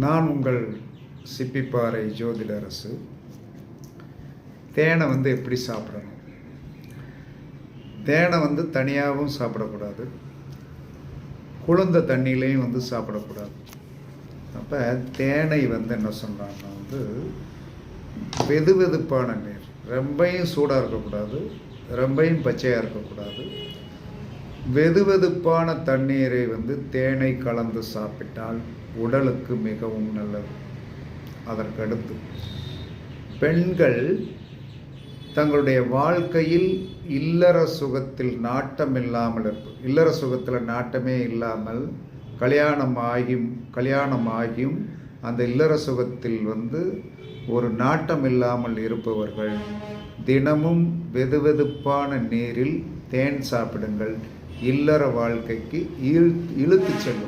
நான் உங்கள் சிப்பிப்பாறை ஜோதிடரசு. தேனை எப்படி சாப்பிடணும்? தேனை தனியாகவும் சாப்பிடக்கூடாது, குளிர்ந்த தண்ணியிலையும் சாப்பிடக்கூடாது. அப்போ தேனை என்ன சொல்கிறாங்கன்னா வெது வெதுப்பான நீர், ரொம்பையும் சூடாக இருக்கக்கூடாது, ரொம்பையும் பச்சையாக இருக்கக்கூடாது. வெது வெதுப்பான தண்ணீரை தேனை கலந்து சாப்பிட்டால் உடலுக்கு மிகவும் நல்லது. அதற்கடுத்து பெண்கள் தங்களுடைய வாழ்க்கையில் இல்லற சுகத்தில் நாட்டம் இல்லாமல் இருப்பது, இல்லற சுகத்தில் நாட்டமே இல்லாமல் கல்யாணம் ஆகியும் அந்த இல்லற சுகத்தில் ஒரு நாட்டம் இல்லாமல் இருப்பவர்கள் தினமும் வெதுவெதுப்பான நீரில் தேன் சாப்பிடுங்கள். இல்லற வாழ்க்கைக்கு இழுத்து செல்லும்.